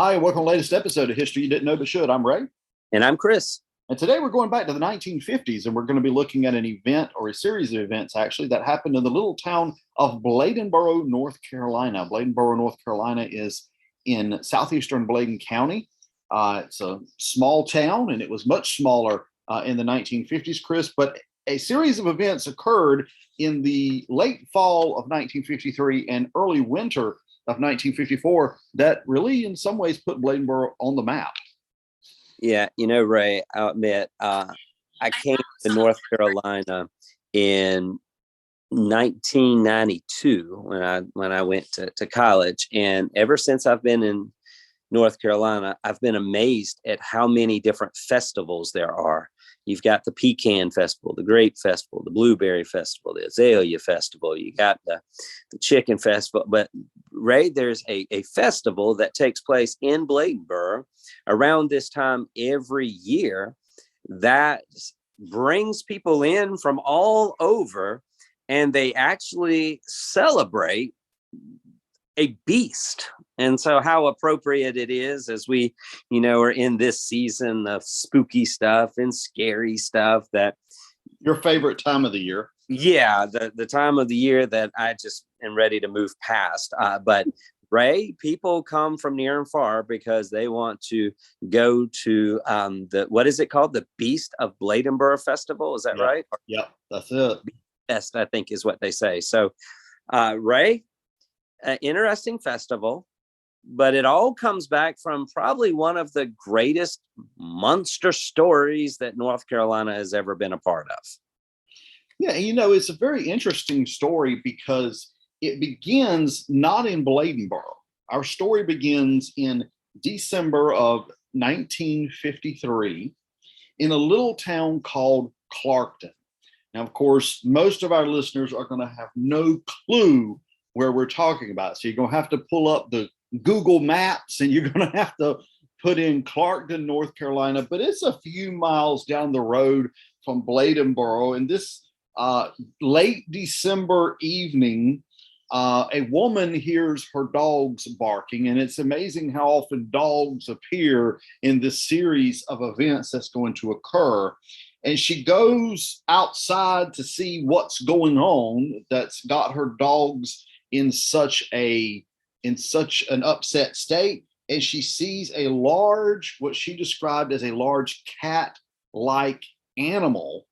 Hi, welcome to the latest episode of History You Didn't Know But Should. I'm Ray. And I'm Chris. And today we're going back to the 1950s, and we're going to be looking at an event or a series of events, actually, that happened in the little town of Bladenboro, North Carolina. Bladenboro, North Carolina is in southeastern Bladen County. It's a small town, and it was much smaller in the 1950s, Chris. But a series of events occurred in the late fall of 1953 and early winter of 1954 that really, in some ways, put Bladenboro on the map. Yeah, Ray, I'll admit, I came to North Carolina in 1992 when I went to college, and ever since I've been in North Carolina, I've been amazed at how many different festivals there are. You've got the Pecan Festival, the Grape Festival, the Blueberry Festival, the Azalea Festival. You got the Chicken Festival. But Ray, there's a festival that takes place in Bladenboro around this time every year that brings people in from all over, and they actually celebrate a beast. And so how appropriate it is as we, are in this season of spooky stuff and scary stuff. That your favorite time of the year. Yeah, the time of the year that I just am ready to move past. But Ray, people come from near and far because they want to go to what is it called? The Beast of Bladenboro Festival. Is that right? Yep, that's it. Best, I think, is what they say. So, Ray, an interesting festival, but it all comes back from probably one of the greatest monster stories that North Carolina has ever been a part of. Yeah, it's a very interesting story because it begins not in Bladenboro. Our story begins in December of 1953 in a little town called Clarkton. Now, of course, most of our listeners are going to have no clue where we're talking about. So you're going to have to pull up the Google Maps and you're going to have to put in Clarkton, North Carolina, but it's a few miles down the road from Bladenboro. And this late December evening, a woman hears her dogs barking, and it's amazing how often dogs appear in this series of events that's going to occur. And she goes outside to see what's going on that's got her dogs in such an upset state, and she sees what she described as a large cat-like animal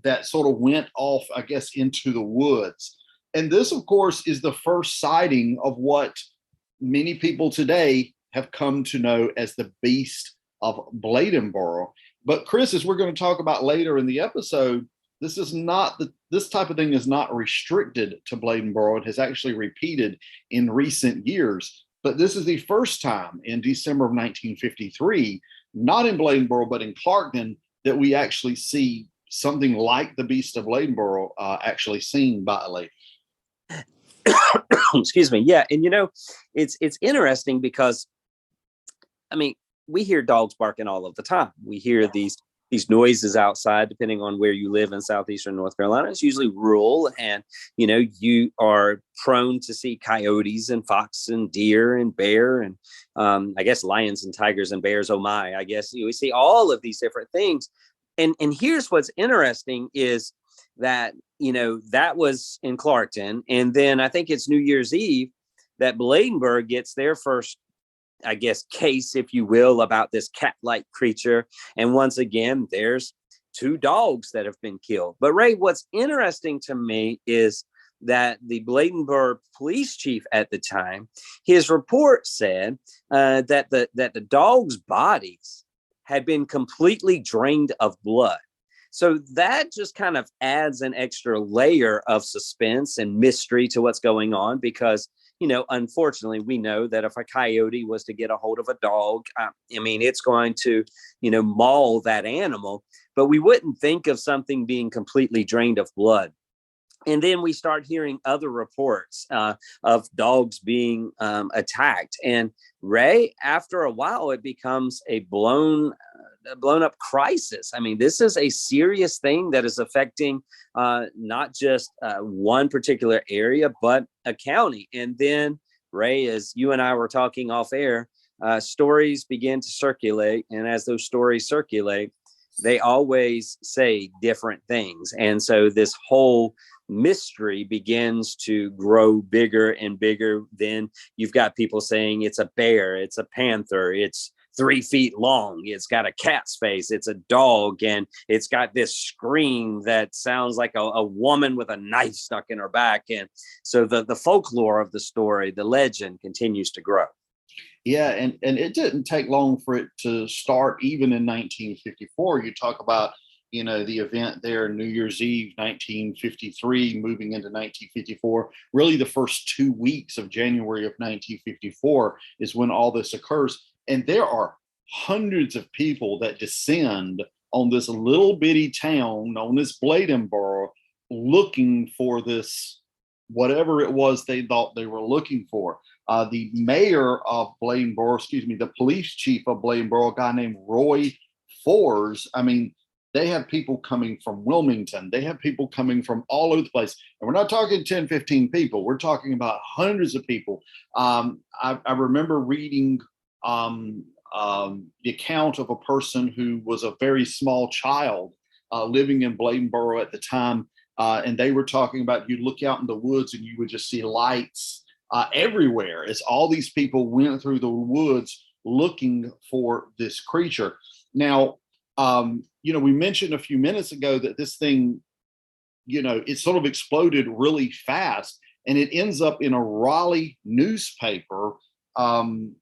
that sort of went off, I guess, into the woods. And this, of course, is the first sighting of what many people today have come to know as the Beast of Bladenboro. But Chris, as we're going to talk about later in the episode, this type of thing is not restricted to Bladenboro. It has actually repeated in recent years. But this is the first time in December of 1953, not in Bladenboro, but in Clarkton, that we actually see something like the Beast of Bladenboro actually seen by a lady. Excuse me. Yeah. And, it's interesting because, we hear dogs barking all of the time. We hear these noises outside, depending on where you live in southeastern North Carolina. It's usually rural, and you are prone to see coyotes and fox and deer and bear and I guess lions and tigers and bears. Oh my! I guess we see all of these different things. And here's what's interesting is that that was in Clarkton, and then I think it's New Year's Eve that Bladenboro gets their first, I guess, case, if you will, about this cat-like creature. And once again, there's 2 dogs that have been killed. But Ray, what's interesting to me is that the Bladenboro police chief at the time, his report said that the dogs' bodies had been completely drained of blood. So that just kind of adds an extra layer of suspense and mystery to what's going on, because unfortunately, we know that if a coyote was to get a hold of a dog, it's going to, maul that animal. But we wouldn't think of something being completely drained of blood. And then we start hearing other reports of dogs being attacked. And Ray, after a while, it becomes a blown up crisis. This is a serious thing that is affecting not just one particular area, but a county. And then, Ray, as you and I were talking off air, stories begin to circulate. And as those stories circulate, they always say different things. And so this whole mystery begins to grow bigger and bigger. Then you've got people saying it's a bear, it's a panther, it's 3 feet long, it's got a cat's face, it's a dog, and it's got this scream that sounds like a woman with a knife stuck in her back. And so the folklore of the story, the legend, continues to grow. Yeah, and it didn't take long for it to start. Even in 1954, you talk about, the event there, New Year's Eve 1953, moving into 1954. Really, the first 2 weeks of January of 1954 is when all this occurs. And there are hundreds of people that descend on this little bitty town known as Bladenboro, looking for this, whatever it was they thought they were looking for. The mayor of Bladenboro, the police chief of Bladenboro, a guy named Roy Fors. I mean, they have people coming from Wilmington. They have people coming from all over the place. And we're not talking 10, 15 people. We're talking about hundreds of people. I remember reading the account of a person who was a very small child living in Bladenboro at the time. And they were talking about, you'd look out in the woods and you would just see lights everywhere as all these people went through the woods looking for this creature. Now, we mentioned a few minutes ago that this thing, it sort of exploded really fast, and it ends up in a Raleigh newspaper. Again,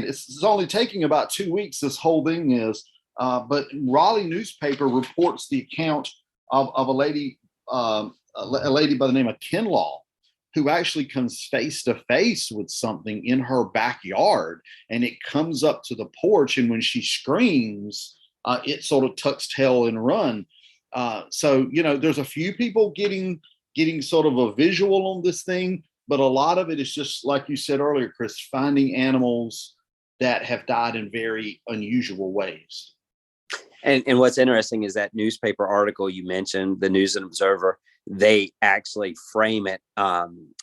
it's only taking about 2 weeks, this whole thing is, but Raleigh newspaper reports the account of a lady by the name of Kinlaw, who actually comes face to face with something in her backyard, and it comes up to the porch, and when she screams, it sort of tucks tail and run. So there's a few people getting sort of a visual on this thing, but a lot of it is just like you said earlier, Chris, finding animals that have died in very unusual ways. And what's interesting is that newspaper article you mentioned, the News and Observer, they actually frame it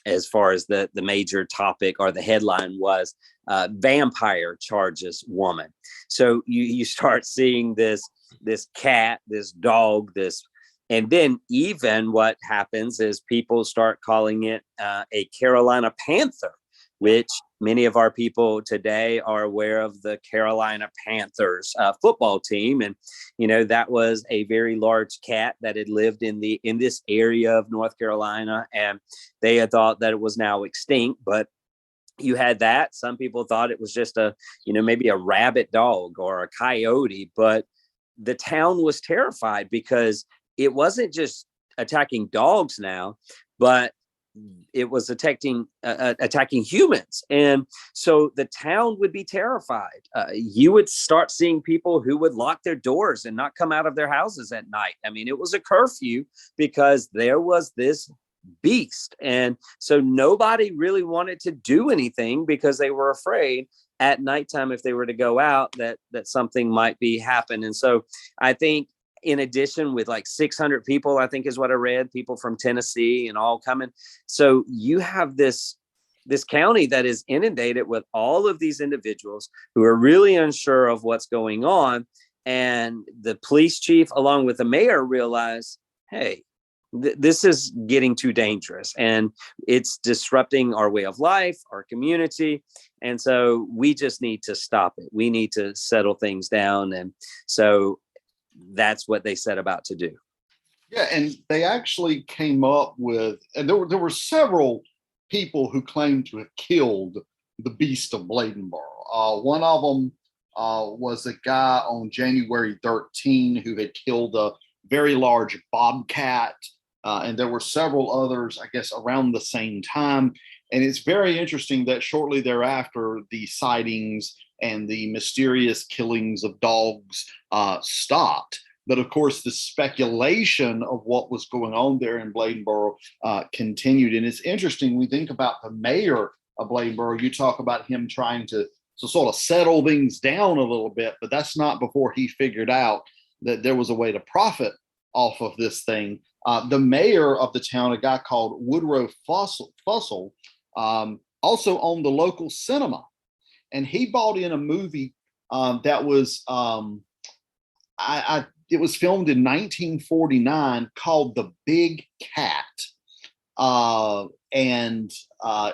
as far as the major topic, or the headline was vampire charges woman. So you start seeing this cat, this dog, and then even what happens is people start calling it a Carolina Panther, which many of our people today are aware of the Carolina Panthers football team. And, that was a very large cat that had lived in this area of North Carolina. And they had thought that it was now extinct, but you had that. Some people thought it was just maybe a rabid dog or a coyote, but the town was terrified because it wasn't just attacking dogs now, but it was attacking humans. And so the town would be terrified. You would start seeing people who would lock their doors and not come out of their houses at night. I mean, it was a curfew because there was this beast. And so nobody really wanted to do anything because they were afraid at nighttime, if they were to go out, that something might be happen. And so I think, in addition, with like 600 people, I think is what I read, people from Tennessee and all coming. So you have this county that is inundated with all of these individuals who are really unsure of what's going on. And the police chief, along with the mayor, realize, hey, this is getting too dangerous and it's disrupting our way of life, our community. And so we just need to stop it. We need to settle things down. And so that's what they set about to do. Yeah, and they actually came up with, and there were several people who claimed to have killed the Beast of Bladenboro. One of them was a guy on January 13 who had killed a very large bobcat, and there were several others, I guess, around the same time. And it's very interesting that shortly thereafter, the sightings and the mysterious killings of dogs stopped. But of course, the speculation of what was going on there in Bladenboro continued. And it's interesting, we think about the mayor of Bladenboro, you talk about him trying to sort of settle things down a little bit, but that's not before he figured out that there was a way to profit off of this thing. The mayor of the town, a guy called Woodrow Fussell, also owned the local cinema. and he bought in a movie that was it was filmed in 1949 called The Big Cat. And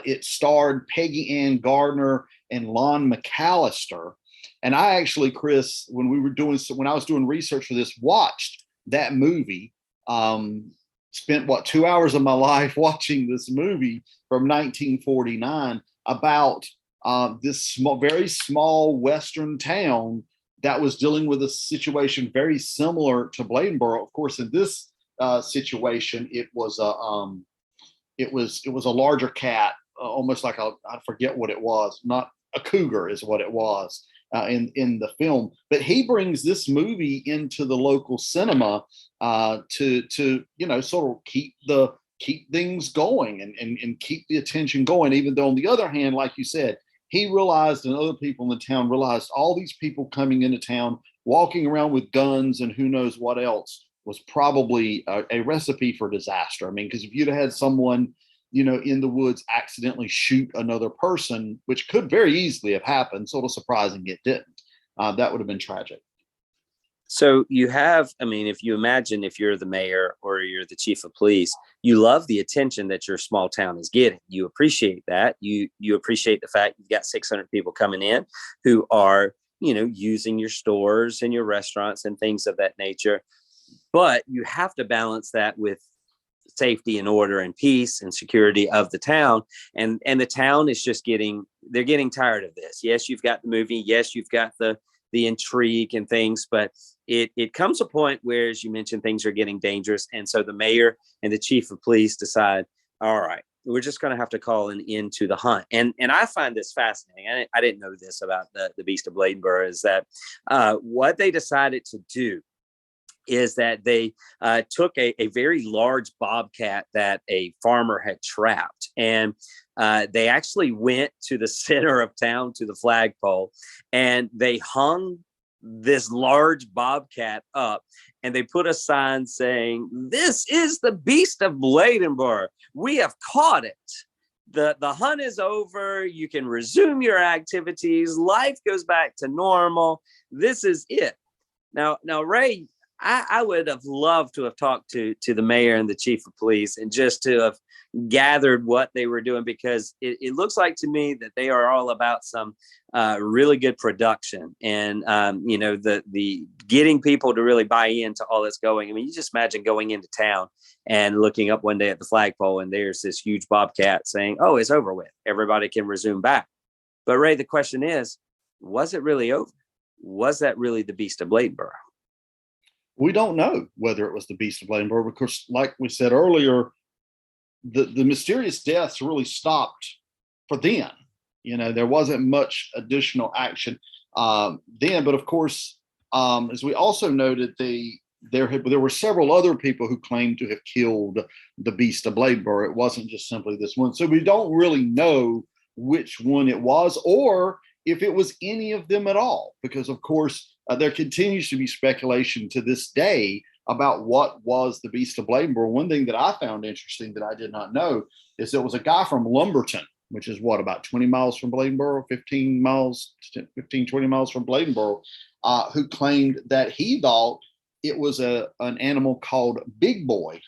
it starred Peggy Ann Gardner and Lon McAllister. And I actually, Chris, when I was doing research for this, watched that movie. Spent 2 hours of my life watching this movie from 1949 about this very small Western town that was dealing with a situation very similar to Bladenboro. Of course, in this situation, it was a larger cat, almost like I forget what it was, not a cougar is what it was in the film. But he brings this movie into the local cinema to sort of keep things going and keep the attention going. Even though on the other hand, like you said, he realized, and other people in the town realized, all these people coming into town, walking around with guns and who knows what else, was probably a recipe for disaster. I mean, because if you'd had someone, in the woods accidentally shoot another person, which could very easily have happened, sort of surprising it didn't, that would have been tragic. So you have, I mean, if you imagine if you're the mayor or you're the chief of police, you love the attention that your small town is getting. You appreciate that. You appreciate the fact you've got 600 people coming in who are, using your stores and your restaurants and things of that nature. But you have to balance that with safety and order and peace and security of the town. And the town is just they're getting tired of this. Yes, you've got the movie. Yes, you've got the intrigue and things, but it comes a point where, as you mentioned, things are getting dangerous. And so the mayor and the chief of police decide, all right, we're just going to have to call an end to the hunt. And I find this fascinating. I didn't know this about the Beast of Bladenboro, is that what they decided to do is that they took a very large bobcat that a farmer had trapped. And they actually went to the center of town, to the flagpole, and they hung this large bobcat up, and they put a sign saying, "This is the Beast of Bladenboro. We have caught it. The hunt is over. You can resume your activities. Life goes back to normal. This is it." Now, Ray, I would have loved to have talked to the mayor and the chief of police and just to have gathered what they were doing, because it looks like to me that they are all about some really good production and, the getting people to really buy into all that's going. I mean, you just imagine going into town and looking up one day at the flagpole and there's this huge bobcat saying, "Oh, it's over with. Everybody can resume back." But Ray, the question is, was it really over? Was that really the Beast of Bladenboro? We don't know whether it was the Beast of Bladenboro because, like we said earlier, the mysterious deaths really stopped for then. There wasn't much additional action then. But of course, as we also noted, there were several other people who claimed to have killed the Beast of Bladenboro. It wasn't just simply this one. So we don't really know which one it was or if it was any of them at all, because of course there continues to be speculation to this day about what was the Beast of Bladenboro. One thing that I found interesting that I did not know is there was a guy from Lumberton, which is about 20 miles from Bladenboro, 20 miles from Bladenboro, who claimed that he thought it was an animal called Big Boy.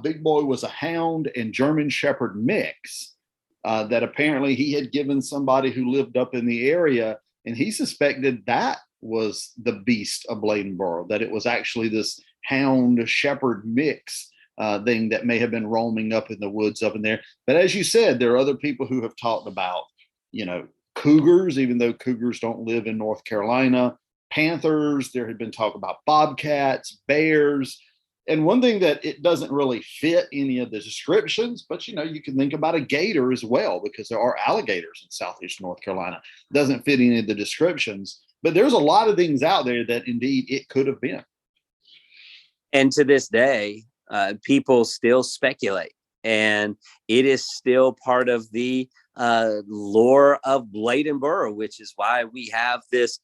Big Boy was a hound and German Shepherd mix that apparently he had given somebody who lived up in the area, and he suspected that was the Beast of Bladenboro, that it was actually this hound shepherd mix thing that may have been roaming up in the woods up in there. But as you said, there are other people who have talked about, cougars, even though cougars don't live in North Carolina, panthers. There had been talk about bobcats, bears. And one thing that it doesn't really fit any of the descriptions, but you can think about a gator as well, because there are alligators in southeastern North Carolina. It doesn't fit any of the descriptions, but there's a lot of things out there that indeed it could have been. And to this day, people still speculate, and it is still part of the lore of Bladenboro, which is why we have this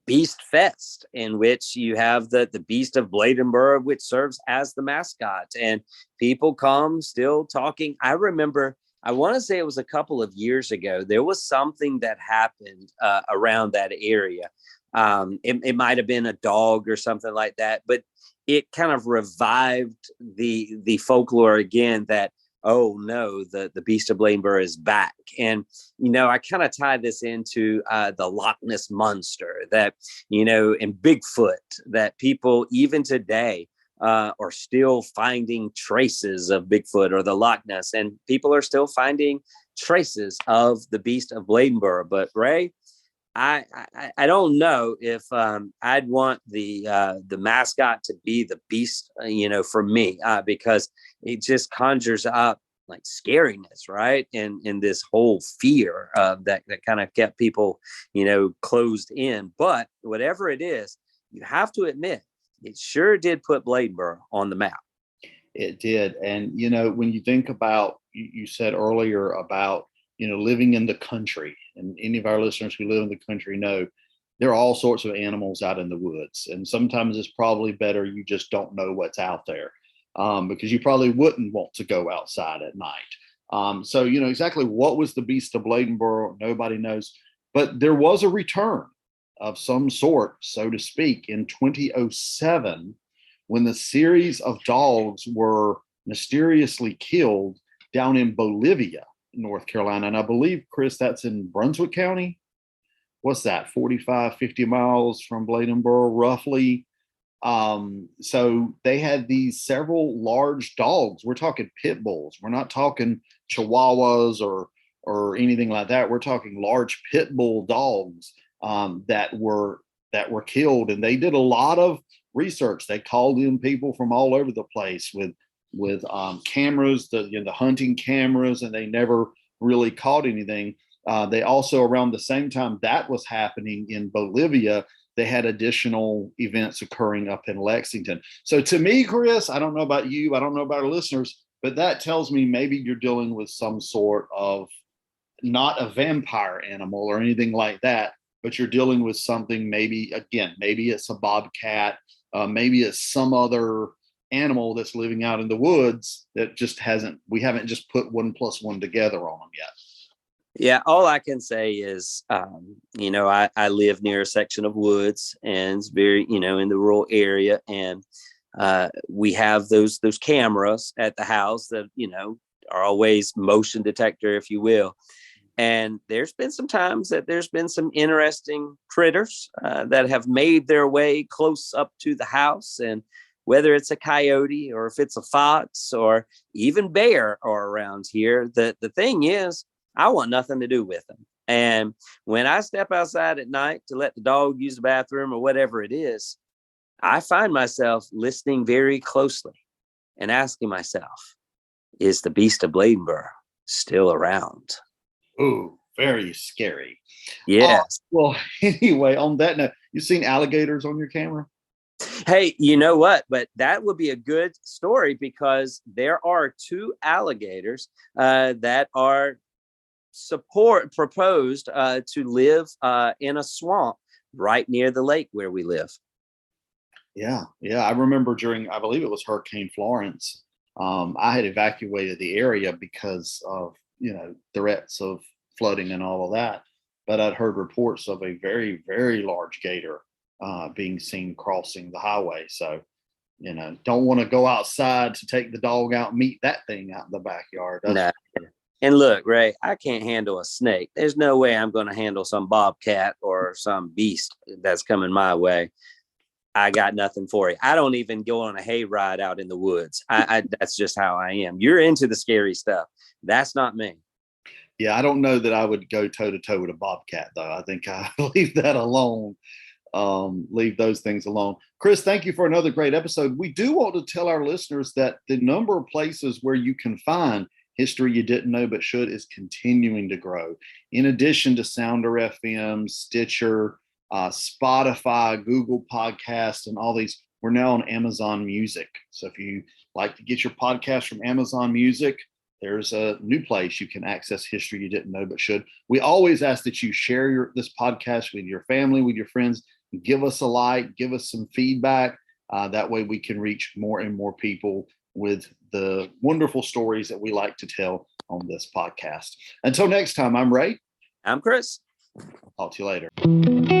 Beast Fest, in which you have the Beast of Bladenboro, which serves as the mascot, and people come still talking. I remember I want to say it was a couple of years ago. There was something that happened around that area. It might have been a dog or something like that, but it kind of revived the folklore again that, oh no, the Beast of Bladenboro is back. And, I kind of tie this into the Loch Ness Monster that, and Bigfoot, that people even today are still finding traces of Bigfoot or the Loch Ness, and people are still finding traces of the Beast of Bladenboro. But Ray, I don't know if I'd want the mascot to be the beast, for me, because it just conjures up like scariness, right? And this whole fear that kind of kept people, closed in. But whatever it is, you have to admit, it sure did put Bladenboro on the map. It did. And, when you think about, you said earlier about, living in the country, and any of our listeners who live in the country know there are all sorts of animals out in the woods. And sometimes it's probably better you just don't know what's out there, because you probably wouldn't want to go outside at night. So, exactly what was the Beast of Bladenboro? Nobody knows. But there was a return of some sort, so to speak, in 2007, when the series of dogs were mysteriously killed down in Bolivia, North Carolina. And I believe, Chris, that's in Brunswick County. What's that, 45, 50 miles from Bladenboro, roughly? So they had these several large dogs. We're talking pit bulls. We're not talking chihuahuas or anything like that. We're talking large pit bull dogs that were killed. And they did a lot of research. They called in people from all over the place with cameras, the hunting cameras, and they never really caught anything. They also, around the same time that was happening in Bolivia, they had additional events occurring up in Lexington. So to me, Chris, I don't know about you, I don't know about our listeners, but that tells me maybe you're dealing with some sort of, not a vampire animal or anything like that, but you're dealing with something, maybe it's a bobcat, maybe it's some other animal that's living out in the woods that we haven't just put 1 + 1 together on them yet. Yeah, all I can say is, I live near a section of woods, and it's very, in the rural area, and we have those cameras at the house that, are always motion detector, if you will. And there's been some times that there's been some interesting critters that have made their way close up to the house, and whether it's a coyote or if it's a fox or even bear are around here, the thing is, I want nothing to do with them. And when I step outside at night to let the dog use the bathroom or whatever it is, I find myself listening very closely and asking myself, is the Beast of Bladenboro still around? Ooh, very scary. Yes. Well, anyway, on that note, you seen alligators on your camera? Hey, you know what? But that would be a good story, because there are 2 alligators that are proposed to live in a swamp right near the lake where we live. Yeah. I remember I believe it was Hurricane Florence. I had evacuated the area because of, threats of flooding and all of that. But I'd heard reports of a very, very large gator being seen crossing the highway. So, don't want to go outside to take the dog out and meet that thing out in the backyard. Nah. And look, Ray, I can't handle a snake. There's no way I'm going to handle some bobcat or some beast that's coming my way. I got nothing for you. I don't even go on a hayride out in the woods. That's just how I am. You're into the scary stuff. That's not me. Yeah, I don't know that I would go toe to toe with a bobcat, though. I think I leave that alone. Leave those things alone. Chris, thank you for another great episode. We do want to tell our listeners that the number of places where you can find history you didn't know but should is continuing to grow. In addition to Sounder FM, Stitcher, Spotify, Google Podcasts, and all these, we're now on Amazon Music. So if you like to get your podcast from Amazon Music, there's a new place you can access history you didn't know but should. We always ask that you share this podcast with your family, with your friends. Give us a like, give us some feedback. That way we can reach more and more people with the wonderful stories that we like to tell on this podcast. Until next time, I'm Ray. I'm Chris. Talk to you later.